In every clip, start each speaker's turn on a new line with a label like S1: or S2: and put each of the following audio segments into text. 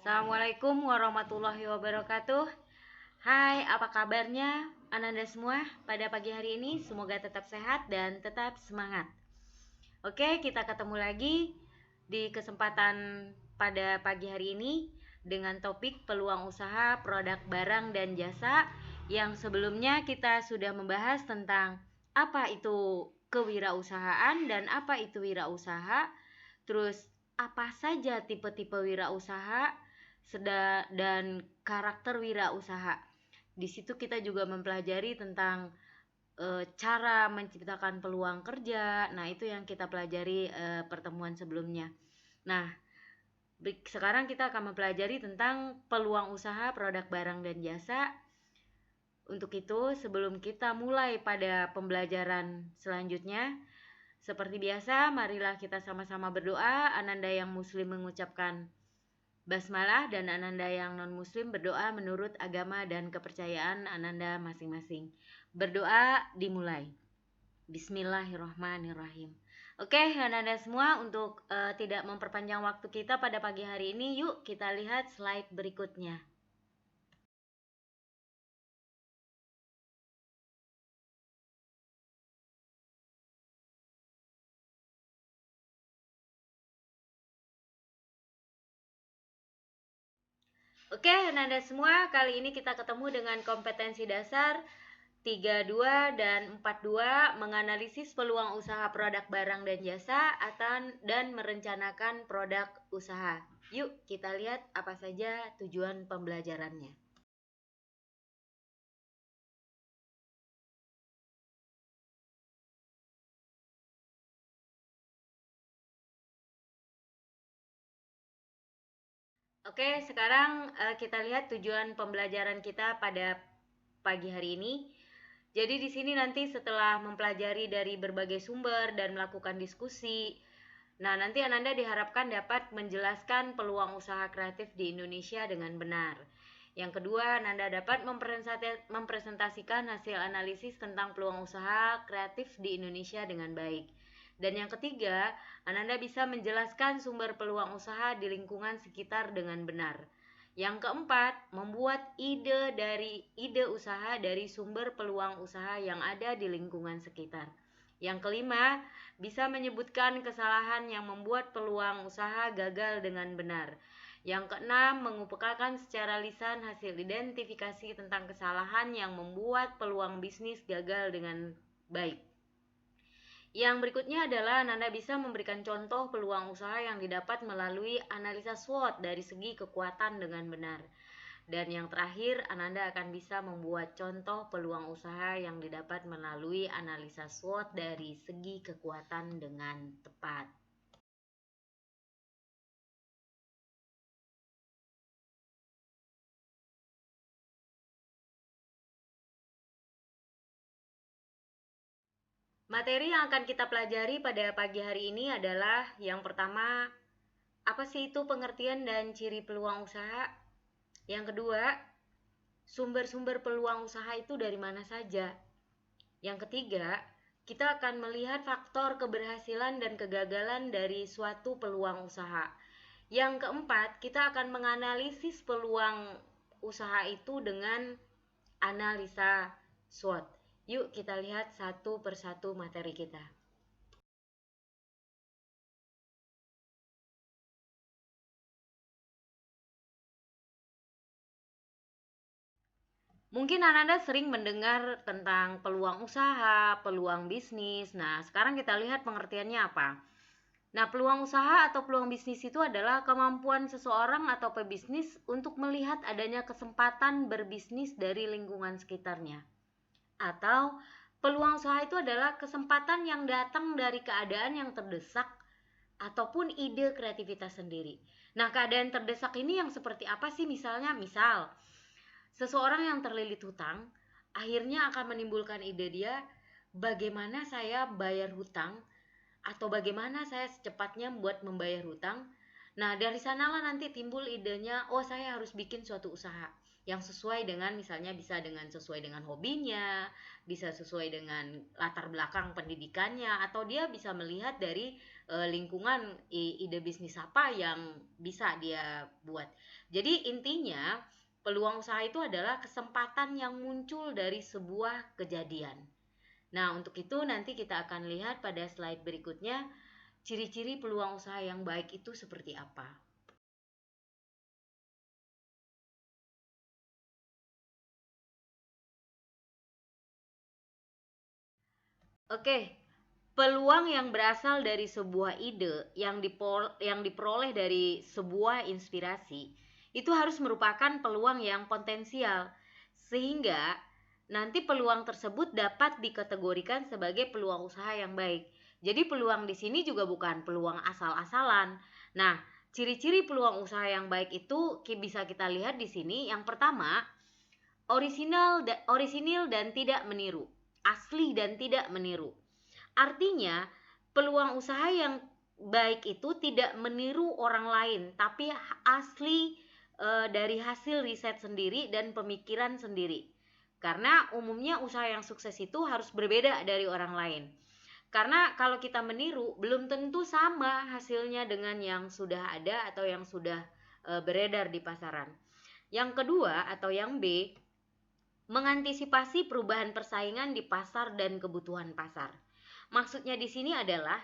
S1: Assalamualaikum warahmatullahi wabarakatuh. Hai, apa kabarnya Ananda semua pada pagi hari ini? Semoga tetap sehat dan tetap semangat. Oke, kita ketemu lagi di kesempatan pada pagi hari ini dengan topik peluang usaha, produk barang dan jasa, yang sebelumnya kita sudah membahas tentang apa itu kewirausahaan dan apa itu wirausaha. Terus apa saja tipe-tipe wirausaha dan karakter wirausaha. Di situ kita juga mempelajari tentang cara menciptakan peluang kerja. Nah, itu yang kita pelajari pertemuan sebelumnya. Nah, sekarang kita akan mempelajari tentang peluang usaha, produk barang dan jasa. Untuk itu, sebelum kita mulai pada pembelajaran selanjutnya, seperti biasa, marilah kita sama-sama berdoa. Ananda yang muslim mengucapkan basmalah dan Ananda yang non-muslim berdoa menurut agama dan kepercayaan Ananda masing-masing. Berdoa dimulai. Bismillahirrahmanirrahim. Oke, Ananda semua, untuk tidak memperpanjang waktu kita pada pagi hari ini, yuk kita lihat slide berikutnya. Oke, Ananda semua, kali ini kita ketemu dengan kompetensi dasar 32 dan 42, menganalisis peluang usaha produk barang dan jasa dan merencanakan produk usaha. Yuk kita lihat apa saja tujuan pembelajarannya. Oke, sekarang kita lihat tujuan pembelajaran kita pada pagi hari ini. Jadi di sini nanti setelah mempelajari dari berbagai sumber dan melakukan diskusi, nah nanti Ananda diharapkan dapat menjelaskan peluang usaha kreatif di Indonesia dengan benar. Yang kedua, Ananda dapat mempresentasikan hasil analisis tentang peluang usaha kreatif di Indonesia dengan baik. Dan yang ketiga, Ananda bisa menjelaskan sumber peluang usaha di lingkungan sekitar dengan benar. Yang keempat, membuat ide usaha dari sumber peluang usaha yang ada di lingkungan sekitar. Yang kelima, bisa menyebutkan kesalahan yang membuat peluang usaha gagal dengan benar. Yang keenam, mengumpulkan secara lisan hasil identifikasi tentang kesalahan yang membuat peluang bisnis gagal dengan baik. Yang berikutnya adalah Ananda bisa memberikan contoh peluang usaha yang didapat melalui analisa SWOT dari segi kekuatan dengan benar. Dan yang terakhir, Ananda akan bisa membuat contoh peluang usaha yang didapat melalui analisa SWOT dari segi kekuatan dengan tepat. Materi yang akan kita pelajari pada pagi hari ini adalah yang pertama, apa sih itu pengertian dan ciri peluang usaha? Yang kedua, sumber-sumber peluang usaha itu dari mana saja? Yang ketiga, kita akan melihat faktor keberhasilan dan kegagalan dari suatu peluang usaha. Yang keempat, kita akan menganalisis peluang usaha itu dengan analisa SWOT. Yuk kita lihat satu persatu materi kita. Mungkin Ananda sering mendengar tentang peluang usaha, peluang bisnis. Nah, sekarang kita lihat pengertiannya apa. Nah, peluang usaha atau peluang bisnis itu adalah kemampuan seseorang atau pebisnis untuk melihat adanya kesempatan berbisnis dari lingkungan sekitarnya. Atau peluang usaha itu adalah kesempatan yang datang dari keadaan yang terdesak ataupun ide kreativitas sendiri. Nah, keadaan terdesak ini yang seperti apa sih? Misal seseorang yang terlilit hutang akhirnya akan menimbulkan ide dia, bagaimana saya bayar hutang atau bagaimana saya secepatnya buat membayar hutang. Nah, dari sanalah nanti timbul idenya, oh saya harus bikin suatu usaha. yang sesuai dengan, misalnya bisa dengan sesuai dengan hobinya, bisa sesuai dengan latar belakang pendidikannya, atau dia bisa melihat dari lingkungan ide bisnis apa yang bisa dia buat. Jadi intinya peluang usaha itu adalah kesempatan yang muncul dari sebuah kejadian. Nah, untuk itu nanti kita akan lihat pada slide berikutnya ciri-ciri peluang usaha yang baik itu seperti apa. Oke, peluang yang berasal dari sebuah ide yang diperoleh dari sebuah inspirasi itu harus merupakan peluang yang potensial, sehingga nanti peluang tersebut dapat dikategorikan sebagai peluang usaha yang baik. Jadi peluang di sini juga bukan peluang asal-asalan. Nah, ciri-ciri peluang usaha yang baik itu bisa kita lihat di sini. Yang pertama, orisinil dan tidak meniru, asli dan tidak meniru. Artinya, peluang usaha yang baik itu tidak meniru orang lain, tapi asli dari hasil riset sendiri dan pemikiran sendiri. Karena umumnya usaha yang sukses itu harus berbeda dari orang lain. Karena kalau kita meniru, belum tentu sama hasilnya dengan yang sudah ada atau yang sudah beredar di pasaran. Yang kedua atau yang B, mengantisipasi perubahan persaingan di pasar dan kebutuhan pasar. Maksudnya di sini adalah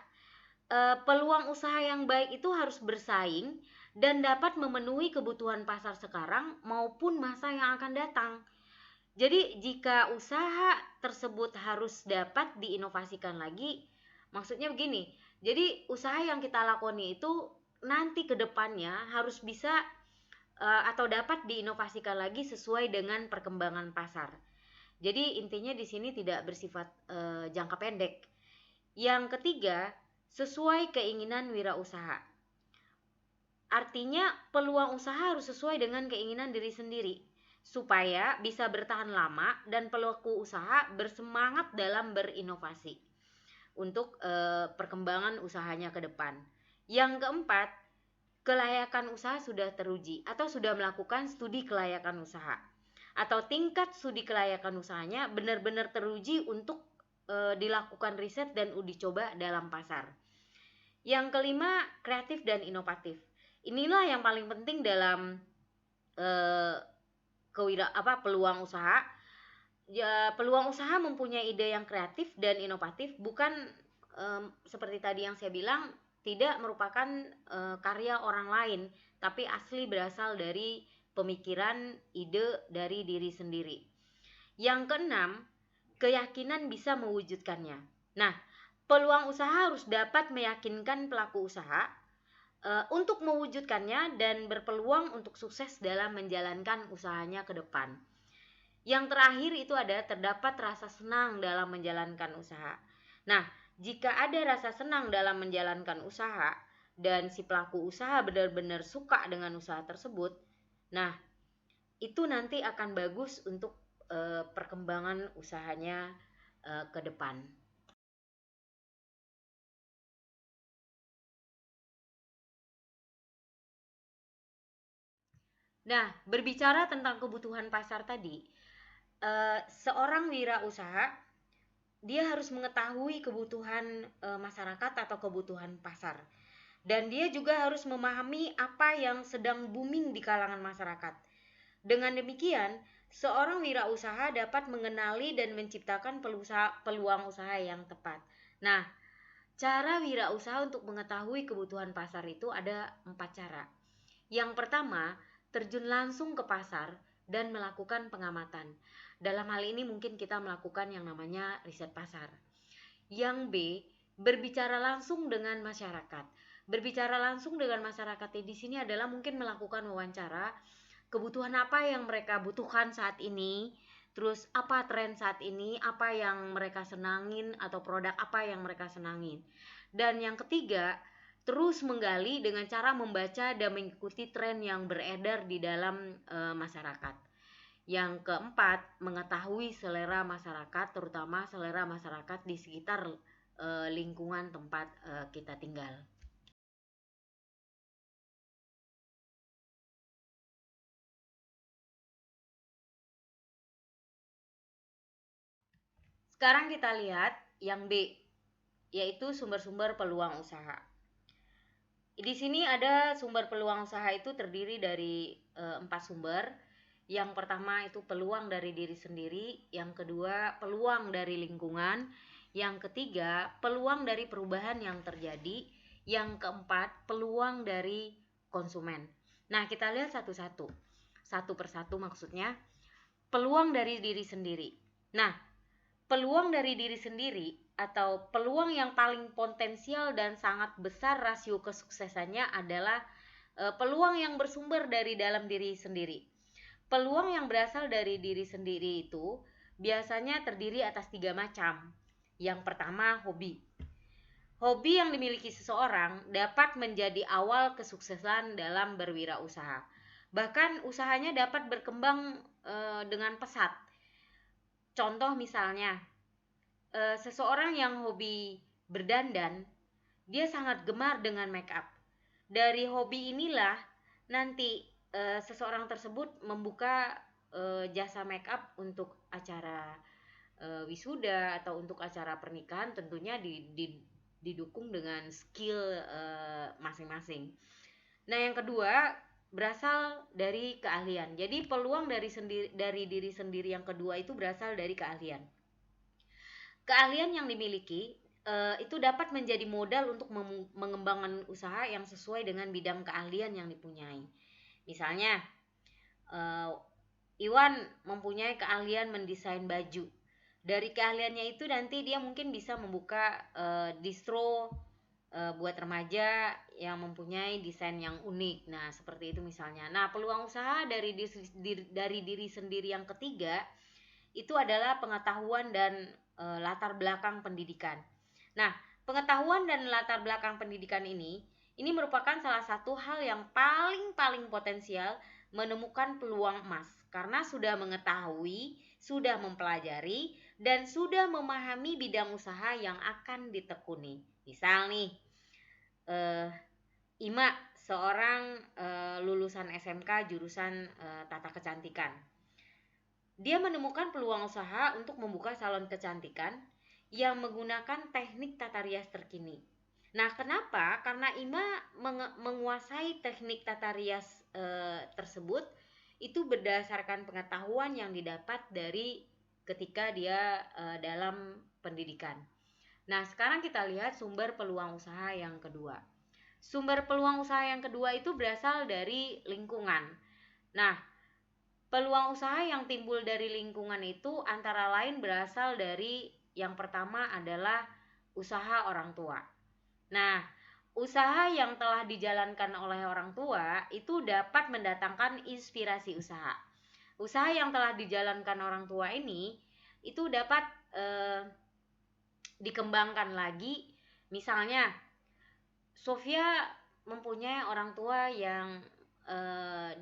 S1: peluang usaha yang baik itu harus bersaing dan dapat memenuhi kebutuhan pasar sekarang maupun masa yang akan datang. Jadi jika usaha tersebut harus dapat diinovasikan lagi, maksudnya begini. Jadi usaha yang kita lakoni itu nanti ke depannya harus bisa atau dapat diinovasikan lagi sesuai dengan perkembangan pasar. Jadi intinya di sini tidak bersifat jangka pendek. Yang ketiga, sesuai keinginan wirausaha. Artinya peluang usaha harus sesuai dengan keinginan diri sendiri supaya bisa bertahan lama dan pelaku usaha bersemangat dalam berinovasi untuk perkembangan usahanya ke depan. Yang keempat, kelayakan usaha sudah teruji atau sudah melakukan studi kelayakan usaha atau tingkat studi kelayakan usahanya benar-benar teruji untuk dilakukan riset dan uji coba dalam pasar. Yang kelima, kreatif dan inovatif. Inilah yang paling penting dalam peluang usaha. Ya, peluang usaha mempunyai ide yang kreatif dan inovatif, bukan seperti tadi yang saya bilang, tidak merupakan karya orang lain, tapi asli berasal dari pemikiran, ide dari diri sendiri. Yang keenam, keyakinan bisa mewujudkannya. Nah, peluang usaha harus dapat meyakinkan pelaku usaha untuk mewujudkannya dan berpeluang untuk sukses dalam menjalankan usahanya ke depan. Yang terakhir itu ada terdapat rasa senang dalam menjalankan usaha. Nah, jika ada rasa senang dalam menjalankan usaha dan si pelaku usaha benar-benar suka dengan usaha tersebut, nah itu nanti akan bagus untuk perkembangan usahanya ke depan. Nah, berbicara tentang kebutuhan pasar tadi, seorang wirausaha dia harus mengetahui kebutuhan masyarakat atau kebutuhan pasar. Dan dia juga harus memahami apa yang sedang booming di kalangan masyarakat. Dengan demikian, seorang wirausaha dapat mengenali dan menciptakan peluang usaha yang tepat. Nah, cara wirausaha untuk mengetahui kebutuhan pasar itu ada 4 cara. Yang pertama, terjun langsung ke pasar dan melakukan pengamatan. Dalam hal ini mungkin kita melakukan yang namanya riset pasar. Yang B, berbicara langsung dengan masyarakat. Berbicara langsung dengan masyarakat di sini adalah mungkin melakukan wawancara, kebutuhan apa yang mereka butuhkan saat ini, terus apa tren saat ini, apa yang mereka senangin atau produk apa yang mereka senangin. Dan yang ketiga, terus menggali dengan cara membaca dan mengikuti tren yang beredar di dalam masyarakat. Yang keempat, mengetahui selera masyarakat, terutama selera masyarakat di sekitar lingkungan tempat kita tinggal. Sekarang kita lihat yang B, yaitu sumber-sumber peluang usaha. Di sini ada sumber peluang usaha itu terdiri dari 4 sumber. Yang pertama itu peluang dari diri sendiri, yang kedua peluang dari lingkungan, yang ketiga peluang dari perubahan yang terjadi, yang keempat peluang dari konsumen. Nah, kita lihat satu-satu. Satu persatu maksudnya. Peluang dari diri sendiri. Nah, peluang dari diri sendiri atau peluang yang paling potensial dan sangat besar rasio kesuksesannya adalah peluang yang bersumber dari dalam diri sendiri. Peluang yang berasal dari diri sendiri itu biasanya terdiri atas 3 macam. Yang pertama, hobi. Hobi yang dimiliki seseorang dapat menjadi awal kesuksesan dalam berwirausaha. Bahkan usahanya dapat berkembang dengan pesat. Contoh misalnya, seseorang yang hobi berdandan, dia sangat gemar dengan make up. Dari hobi inilah nanti seseorang tersebut membuka jasa make up untuk acara wisuda atau untuk acara pernikahan, tentunya didukung dengan skill masing-masing. Nah, yang kedua berasal dari keahlian. Jadi peluang dari diri sendiri yang kedua itu berasal dari keahlian. Keahlian yang dimiliki itu dapat menjadi modal untuk mengembangkan usaha yang sesuai dengan bidang keahlian yang dipunyai. Misalnya, Iwan mempunyai keahlian mendesain baju. Dari keahliannya itu nanti dia mungkin bisa membuka distro buat remaja yang mempunyai desain yang unik. Nah, seperti itu misalnya. Nah, peluang usaha dari diri sendiri yang ketiga itu adalah pengetahuan dan latar belakang pendidikan. Nah, pengetahuan dan latar belakang pendidikan ini merupakan salah satu hal yang paling potensial menemukan peluang emas, karena sudah mengetahui, sudah mempelajari, dan sudah memahami bidang usaha yang akan ditekuni. Misal nih, Ima seorang lulusan SMK jurusan tata kecantikan. Dia menemukan peluang usaha untuk membuka salon kecantikan yang menggunakan teknik tata rias terkini. Nah, kenapa? Karena Ima menguasai teknik tata rias tersebut itu berdasarkan pengetahuan yang didapat dari ketika dia dalam pendidikan. Nah, sekarang kita lihat sumber peluang usaha yang kedua. Sumber peluang usaha yang kedua itu berasal dari lingkungan. Nah, peluang usaha yang timbul dari lingkungan itu antara lain berasal dari yang pertama adalah usaha orang tua. Nah, usaha yang telah dijalankan oleh orang tua itu dapat mendatangkan inspirasi usaha. Usaha yang telah dijalankan orang tua ini itu dapat dikembangkan lagi. Misalnya, Sofia mempunyai orang tua yang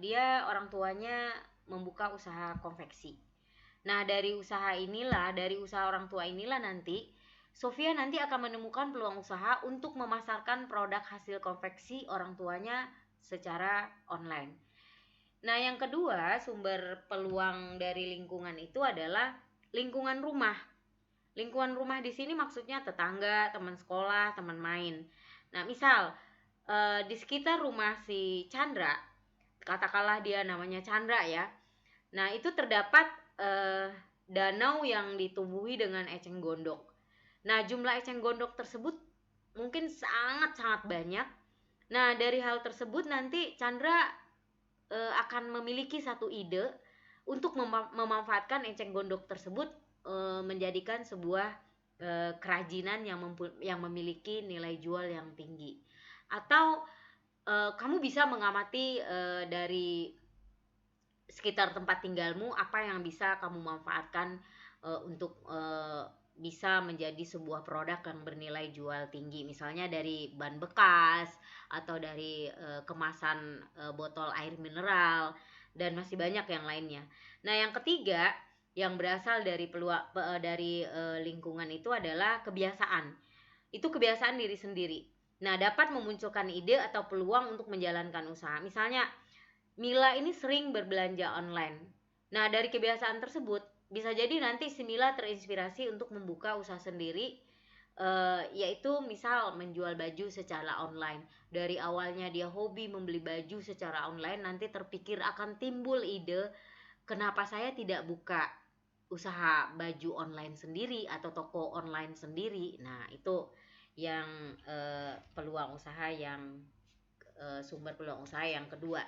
S1: dia orang tuanya membuka usaha konveksi. Nah, dari usaha orang tua inilah nanti Sofia nanti akan menemukan peluang usaha untuk memasarkan produk hasil konveksi orang tuanya secara online. Nah, yang kedua, sumber peluang dari lingkungan itu adalah lingkungan rumah. Lingkungan rumah di sini maksudnya tetangga, teman sekolah, teman main. Nah, misal di sekitar rumah si Chandra, katakanlah dia namanya Chandra ya. Nah, itu terdapat danau yang ditumbuhi dengan eceng gondok. Nah, jumlah eceng gondok tersebut mungkin sangat-sangat banyak. Nah, dari hal tersebut nanti Chandra akan memiliki satu ide untuk memanfaatkan eceng gondok tersebut menjadikan sebuah kerajinan yang memiliki nilai jual yang tinggi. Atau kamu bisa mengamati dari sekitar tempat tinggalmu apa yang bisa kamu manfaatkan untuk bisa menjadi sebuah produk yang bernilai jual tinggi, misalnya dari ban bekas atau dari kemasan botol air mineral dan masih banyak yang lainnya. Nah, yang ketiga yang berasal dari lingkungan itu adalah kebiasaan. Itu kebiasaan diri sendiri. Nah, dapat memunculkan ide atau peluang untuk menjalankan usaha. Misalnya, Mila ini sering berbelanja online. Nah, dari kebiasaan tersebut, bisa jadi nanti si Mila terinspirasi untuk membuka usaha sendiri, yaitu misal menjual baju secara online. Dari awalnya dia hobi membeli baju secara online, nanti terpikir akan timbul ide, kenapa saya tidak buka usaha baju online sendiri atau toko online sendiri. Nah, itu yang peluang usaha yang sumber peluang usaha yang kedua.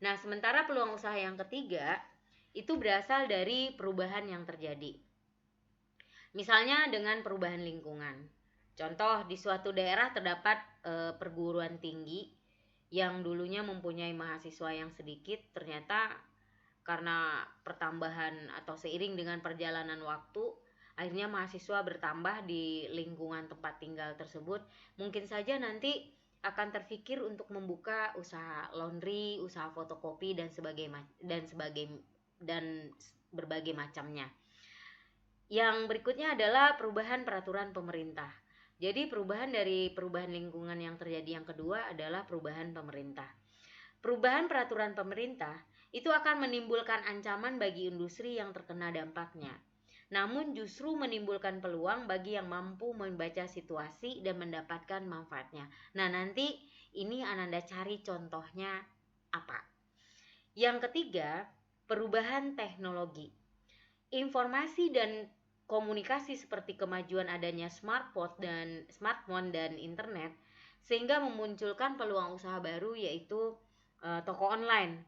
S1: Nah, sementara peluang usaha yang ketiga itu berasal dari perubahan yang terjadi. Misalnya dengan perubahan lingkungan. Contoh, di suatu daerah terdapat perguruan tinggi yang dulunya mempunyai mahasiswa yang sedikit, ternyata karena pertambahan atau seiring dengan perjalanan waktu, akhirnya mahasiswa bertambah di lingkungan tempat tinggal tersebut. Mungkin saja nanti akan terfikir untuk membuka usaha laundry, usaha fotokopi dan berbagai macamnya. Yang berikutnya adalah perubahan peraturan pemerintah. Jadi perubahan lingkungan yang terjadi yang kedua adalah perubahan pemerintah. Perubahan peraturan pemerintah itu akan menimbulkan ancaman bagi industri yang terkena dampaknya. Namun justru menimbulkan peluang bagi yang mampu membaca situasi dan mendapatkan manfaatnya. Nah, nanti ini Ananda cari contohnya apa. Yang ketiga, perubahan teknologi. Informasi dan komunikasi seperti kemajuan adanya smartphone dan internet sehingga memunculkan peluang usaha baru, yaitu toko online.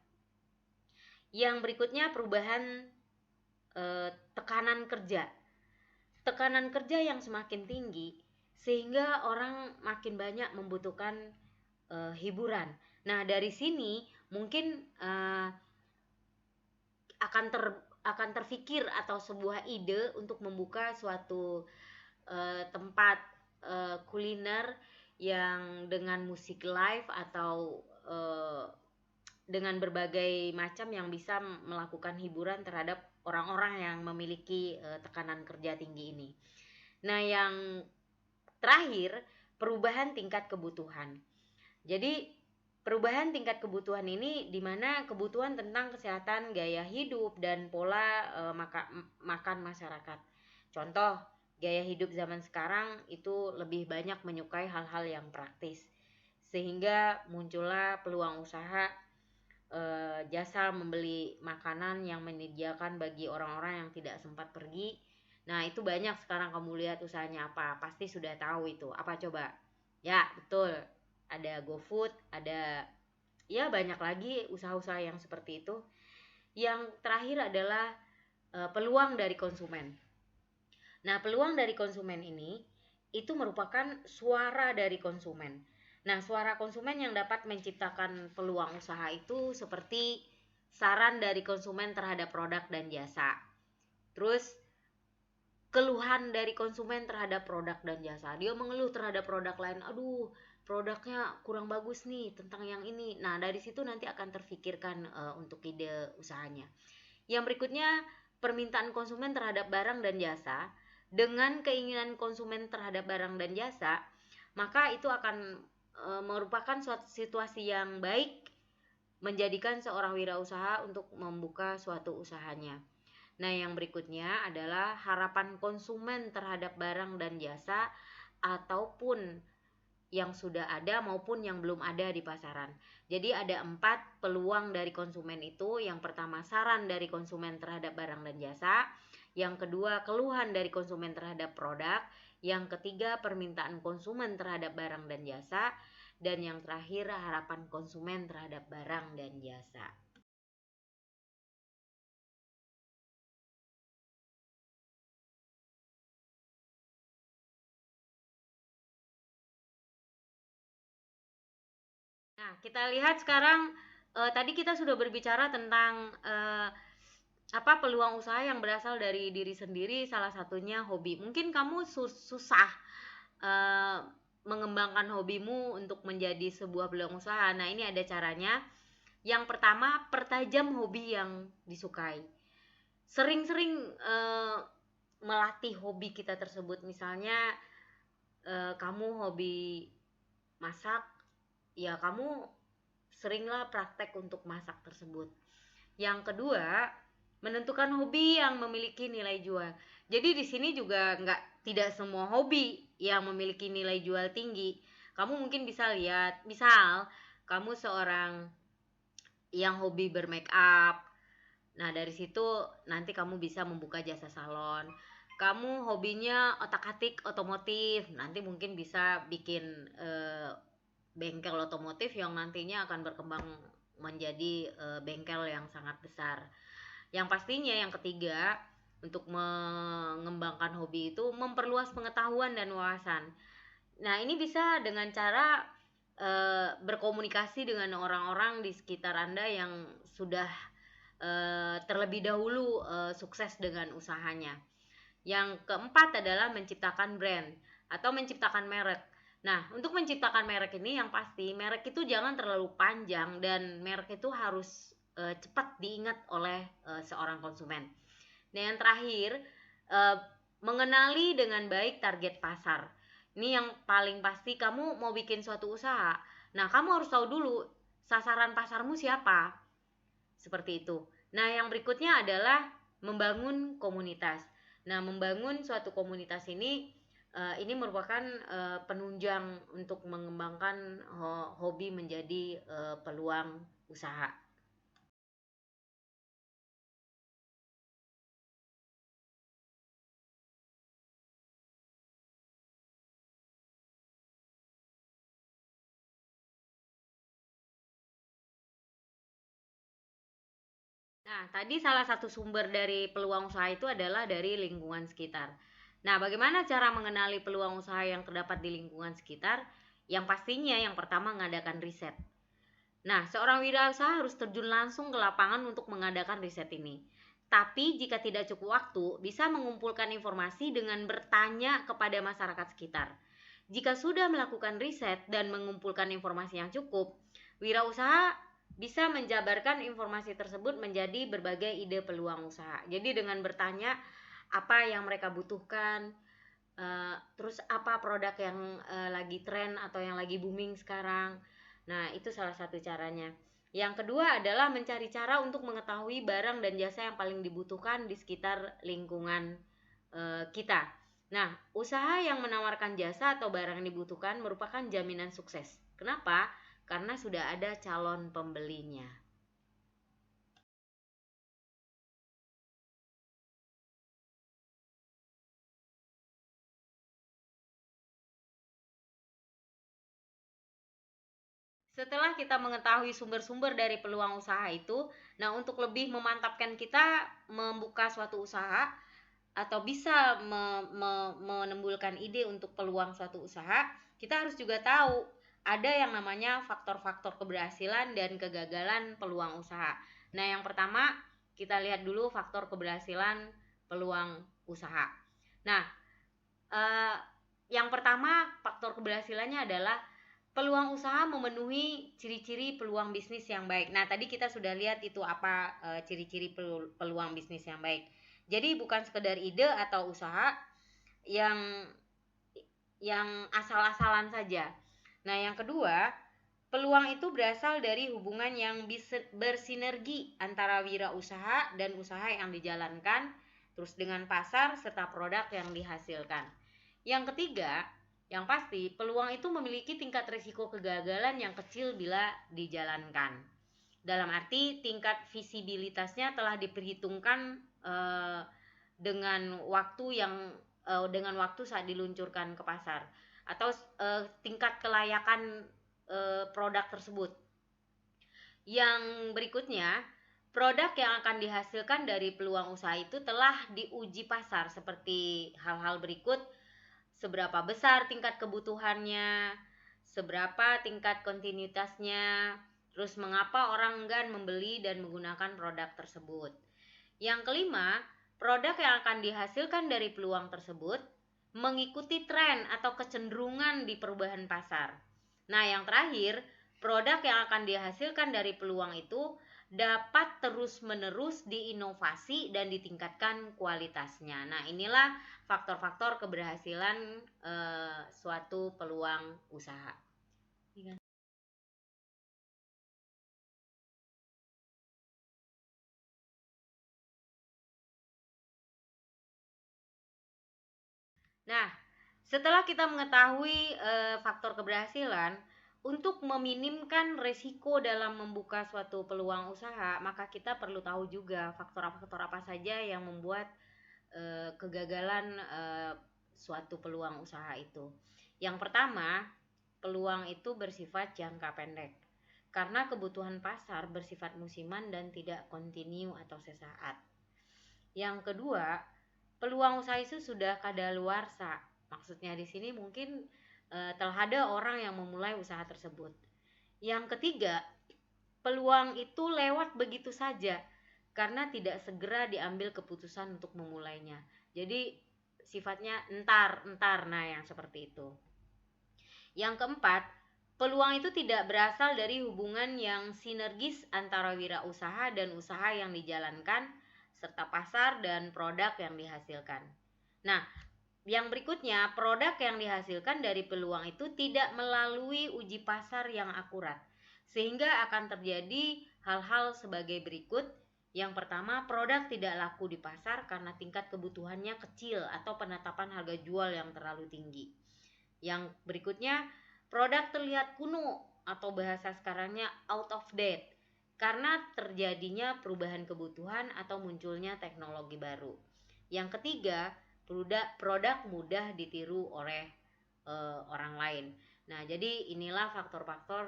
S1: Yang berikutnya perubahan tekanan kerja. Tekanan kerja yang semakin tinggi sehingga orang makin banyak membutuhkan hiburan. Nah, dari sini mungkin akan terfikir atau sebuah ide untuk membuka suatu tempat kuliner yang dengan musik live atau dengan berbagai macam yang bisa melakukan hiburan terhadap orang-orang yang memiliki tekanan kerja tinggi ini. Nah, yang terakhir, perubahan tingkat kebutuhan. Jadi perubahan tingkat kebutuhan ini di mana kebutuhan tentang kesehatan gaya hidup dan pola makan masyarakat. Contoh, gaya hidup zaman sekarang itu lebih banyak menyukai hal-hal yang praktis, sehingga muncullah peluang usaha jasa membeli makanan yang menyediakan bagi orang-orang yang tidak sempat pergi. Nah, itu banyak sekarang kamu lihat usahanya apa, pasti sudah tahu itu. Apa coba? Ya, betul. Ada GoFood, ada ya banyak lagi usaha-usaha yang seperti itu. Yang terakhir adalah peluang dari konsumen. Nah, peluang dari konsumen ini itu merupakan suara dari konsumen. Nah, suara konsumen yang dapat menciptakan peluang usaha itu seperti saran dari konsumen terhadap produk dan jasa. Terus keluhan dari konsumen terhadap produk dan jasa. Dia mengeluh terhadap produk lain, aduh produknya kurang bagus nih tentang yang ini. Nah, dari situ nanti akan terfikirkan untuk ide usahanya. Yang berikutnya, permintaan konsumen terhadap barang dan jasa. Dengan keinginan konsumen terhadap barang dan jasa, maka itu akan merupakan suatu situasi yang baik menjadikan seorang wirausaha untuk membuka suatu usahanya. Nah, yang berikutnya adalah harapan konsumen terhadap barang dan jasa ataupun yang sudah ada maupun yang belum ada di pasaran. Jadi ada 4 peluang dari konsumen itu. Yang pertama, saran dari konsumen terhadap barang dan jasa. Yang kedua, keluhan dari konsumen terhadap produk. Yang ketiga, permintaan konsumen terhadap barang dan jasa. Dan yang terakhir, harapan konsumen terhadap barang dan jasa. Nah, kita lihat sekarang tadi kita sudah berbicara tentang apa peluang usaha yang berasal dari diri sendiri, salah satunya hobi. Mungkin kamu susah uh, mengembangkan hobimu untuk menjadi sebuah peluang usaha. Nah, ini ada caranya. Yang pertama, pertajam hobi yang disukai. Sering-sering melatih hobi kita tersebut. Misalnya kamu hobi masak, ya kamu seringlah praktek untuk masak tersebut. Yang kedua, Menentukan hobi yang memiliki nilai jual. Jadi di sini juga tidak semua hobi yang memiliki nilai jual tinggi. Kamu mungkin bisa lihat, misal kamu seorang yang hobi bermake up. Nah, dari situ nanti kamu bisa membuka jasa salon. Kamu hobinya otak-atik otomotif, nanti mungkin bisa bikin bengkel otomotif yang nantinya akan berkembang menjadi bengkel yang sangat besar. Yang pastinya yang ketiga, untuk mengembangkan hobi itu memperluas pengetahuan dan wawasan. Nah, ini bisa dengan cara berkomunikasi dengan orang-orang di sekitar Anda yang sudah terlebih dahulu sukses dengan usahanya. Yang keempat adalah menciptakan brand atau menciptakan merek. Nah, untuk menciptakan merek ini yang pasti merek itu jangan terlalu panjang dan merek itu harus cepat diingat oleh seorang konsumen. Nah, yang terakhir, mengenali dengan baik target pasar. Ini yang paling pasti, kamu mau bikin suatu usaha. Nah, kamu harus tahu dulu sasaran pasarmu siapa. Seperti itu. Nah, yang berikutnya adalah membangun komunitas. Nah, membangun suatu komunitas ini merupakan penunjang untuk mengembangkan hobi menjadi peluang usaha. Nah, tadi salah satu sumber dari peluang usaha itu adalah dari lingkungan sekitar. Nah, bagaimana cara mengenali peluang usaha yang terdapat di lingkungan sekitar? Yang pastinya yang pertama mengadakan riset. Nah, seorang wirausaha harus terjun langsung ke lapangan untuk mengadakan riset ini. Tapi jika tidak cukup waktu, bisa mengumpulkan informasi dengan bertanya kepada masyarakat sekitar. Jika sudah melakukan riset dan mengumpulkan informasi yang cukup, wirausaha bisa menjabarkan informasi tersebut menjadi berbagai ide peluang usaha. Jadi dengan bertanya apa yang mereka butuhkan, terus apa produk yang lagi tren atau yang lagi booming sekarang. Nah, itu salah satu caranya. Yang kedua adalah mencari cara untuk mengetahui barang dan jasa yang paling dibutuhkan di sekitar lingkungan kita. Nah, usaha yang menawarkan jasa atau barang yang dibutuhkan merupakan jaminan sukses. Kenapa? Karena sudah ada calon pembelinya. Setelah kita mengetahui sumber-sumber dari peluang usaha itu, nah untuk lebih memantapkan kita membuka suatu usaha atau bisa menembulkan ide untuk peluang suatu usaha, kita harus juga tahu ada yang namanya faktor-faktor keberhasilan dan kegagalan peluang usaha. Nah, yang pertama kita lihat dulu faktor keberhasilan peluang usaha. Nah, eh, yang pertama faktor keberhasilannya adalah peluang usaha memenuhi ciri-ciri peluang bisnis yang baik. Nah, tadi kita sudah lihat itu apa ciri-ciri peluang bisnis yang baik. Jadi bukan sekedar ide atau usaha yang asal-asalan saja. Nah, yang kedua, peluang itu berasal dari hubungan yang bersinergi antara wirausaha dan usaha yang dijalankan, terus dengan pasar serta produk yang dihasilkan. Yang ketiga, yang pasti peluang itu memiliki tingkat risiko kegagalan yang kecil bila dijalankan. Dalam arti tingkat visibilitasnya telah diperhitungkan dengan waktu saat diluncurkan ke pasar atau tingkat kelayakan produk tersebut. Yang berikutnya, produk yang akan dihasilkan dari peluang usaha itu telah diuji pasar seperti hal-hal berikut: seberapa besar tingkat kebutuhannya, seberapa tingkat kontinuitasnya, terus mengapa orang enggan membeli dan menggunakan produk tersebut. Yang kelima, produk yang akan dihasilkan dari peluang tersebut mengikuti tren atau kecenderungan di perubahan pasar. Nah, yang terakhir, produk yang akan dihasilkan dari peluang itu dapat terus-menerus diinovasi dan ditingkatkan kualitasnya. Nah, inilah faktor-faktor keberhasilan suatu peluang usaha. Nah, setelah kita mengetahui faktor keberhasilan, untuk meminimkan resiko dalam membuka suatu peluang usaha, maka kita perlu tahu juga faktor-faktor apa saja yang membuat kegagalan suatu peluang usaha itu. Yang pertama, peluang itu bersifat jangka pendek. Karena kebutuhan pasar bersifat musiman dan tidak kontinu atau sesaat. Yang kedua, peluang usaha itu sudah kadaluarsa. Maksudnya di sini mungkin telah ada orang yang memulai usaha tersebut. Yang ketiga, peluang itu lewat begitu saja karena tidak segera diambil keputusan untuk memulainya. Jadi sifatnya entar, nah yang seperti itu. Yang keempat, peluang itu tidak berasal dari hubungan yang sinergis antara wirausaha dan usaha yang dijalankan, serta pasar dan produk yang dihasilkan. Nah, yang berikutnya, produk yang dihasilkan dari peluang itu tidak melalui uji pasar yang akurat, sehingga akan terjadi hal-hal sebagai berikut. Yang pertama, produk tidak laku di pasar karena tingkat kebutuhannya kecil atau penetapan harga jual yang terlalu tinggi. Yang berikutnya, produk terlihat kuno atau bahasa sekarangnya out of date karena terjadinya perubahan kebutuhan atau munculnya teknologi baru. Yang ketiga, produk mudah ditiru oleh orang lain. Nah, jadi inilah faktor-faktor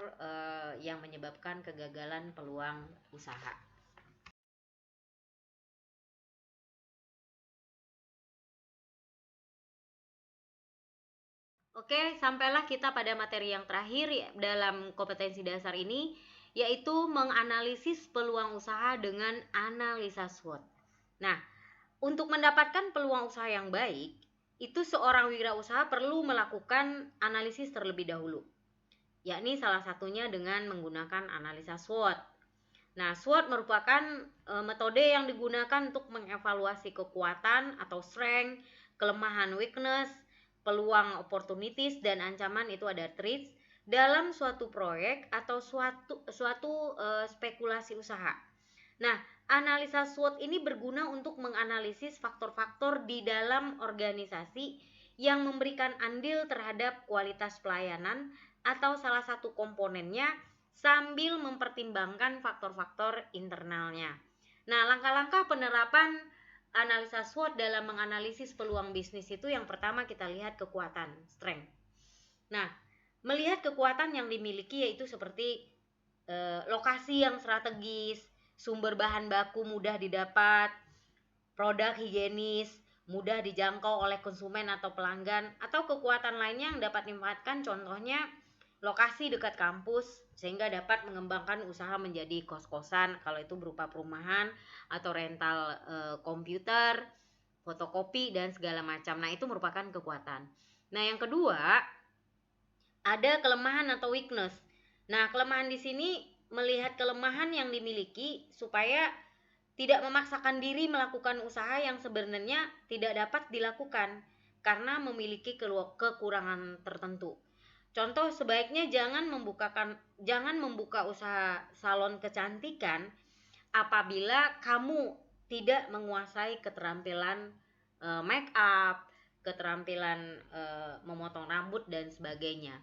S1: yang menyebabkan kegagalan peluang usaha. Oke, sampailah kita pada materi yang terakhir dalam kompetensi dasar ini, yaitu menganalisis peluang usaha dengan analisa SWOT. Nah, untuk mendapatkan peluang usaha yang baik, itu seorang wirausaha perlu melakukan analisis terlebih dahulu, yakni salah satunya dengan menggunakan analisa SWOT. Nah, SWOT merupakan metode yang digunakan untuk mengevaluasi kekuatan atau strength, kelemahan weakness, peluang opportunities, dan ancaman itu ada threats dalam suatu proyek atau suatu spekulasi usaha. Nah, analisa SWOT ini berguna untuk menganalisis faktor-faktor di dalam organisasi yang memberikan andil terhadap kualitas pelayanan atau salah satu komponennya sambil mempertimbangkan faktor-faktor internalnya. Nah, langkah-langkah penerapan analisa SWOT dalam menganalisis peluang bisnis itu yang pertama kita lihat kekuatan, strength. Nah, melihat kekuatan yang dimiliki yaitu seperti lokasi yang strategis, sumber bahan baku mudah didapat, produk higienis, mudah dijangkau oleh konsumen atau pelanggan, atau kekuatan lainnya yang dapat dimanfaatkan, contohnya lokasi dekat kampus sehingga dapat mengembangkan usaha menjadi kos-kosan kalau itu berupa perumahan atau rental komputer, fotokopi dan segala macam. Nah, itu merupakan kekuatan. Nah, yang kedua, ada kelemahan atau weakness. Nah, kelemahan di sini melihat kelemahan yang dimiliki supaya tidak memaksakan diri melakukan usaha yang sebenarnya tidak dapat dilakukan karena memiliki kekurangan tertentu. Contoh, sebaiknya jangan membuka usaha salon kecantikan apabila kamu tidak menguasai keterampilan make up, keterampilan memotong rambut dan sebagainya.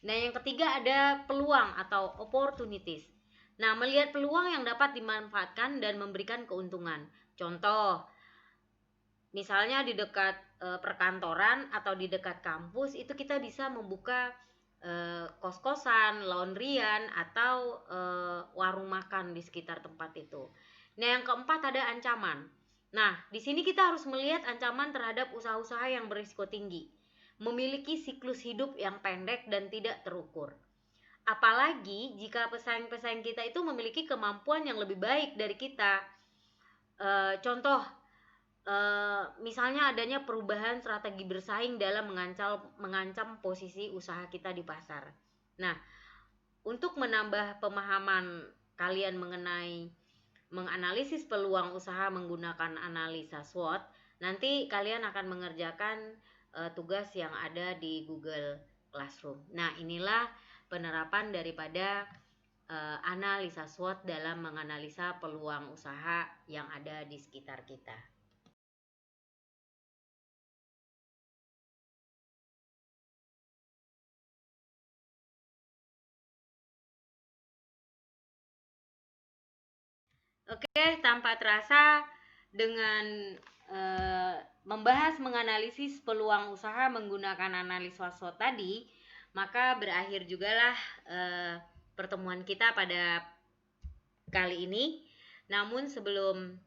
S1: Nah, yang ketiga ada peluang atau opportunities. Nah, melihat peluang yang dapat dimanfaatkan dan memberikan keuntungan. Contoh, misalnya di dekat perkantoran atau di dekat kampus itu kita bisa membuka kos-kosan, laundryan atau warung makan di sekitar tempat itu. Nah, yang keempat ada ancaman. Nah, di sini kita harus melihat ancaman terhadap usaha-usaha yang berisiko tinggi, memiliki siklus hidup yang pendek dan tidak terukur. Apalagi jika pesaing-pesaing kita itu memiliki kemampuan yang lebih baik dari kita. Contoh, misalnya adanya perubahan strategi bersaing dalam mengancam posisi usaha kita di pasar. Nah, untuk menambah pemahaman kalian mengenai menganalisis peluang usaha menggunakan analisa SWOT, nanti kalian akan mengerjakan tugas yang ada di Google Classroom. Nah, inilah penerapan daripada analisa SWOT dalam menganalisa peluang usaha yang ada di sekitar kita. Oke, tanpa terasa dengan membahas menganalisis peluang usaha menggunakan analis SWOT tadi, maka berakhir jugalah pertemuan kita pada kali ini. Namun sebelum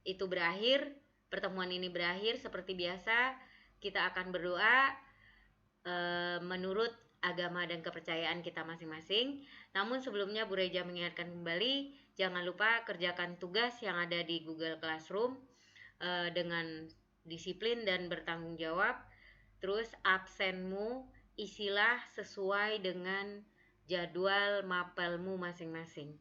S1: itu berakhir, pertemuan ini berakhir, seperti biasa kita akan berdoa menurut agama dan kepercayaan kita masing-masing. Namun sebelumnya Bu Reja mengingatkan kembali, jangan lupa kerjakan tugas yang ada di Google Classroom dengan disiplin dan bertanggung jawab. Terus absenmu isilah sesuai dengan jadwal mapelmu masing-masing.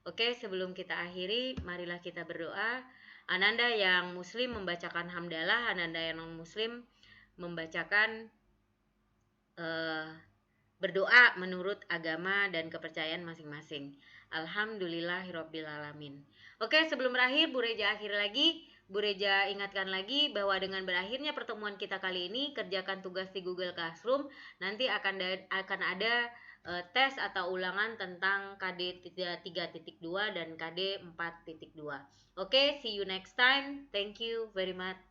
S1: Oke, sebelum kita akhiri, marilah kita berdoa. Ananda yang muslim membacakan hamdalah, Ananda yang non muslim membacakan berdoa menurut agama dan kepercayaan masing-masing. Alhamdulillahirobbilalamin. Oke, sebelum berakhir, Bu Reja akhir lagi. Bu Reja ingatkan lagi bahwa dengan berakhirnya pertemuan kita kali ini, kerjakan tugas di Google Classroom. Nanti akan ada tes atau ulangan tentang KD 3.2 dan KD 4.2. Oke, see you next time. Thank you very much.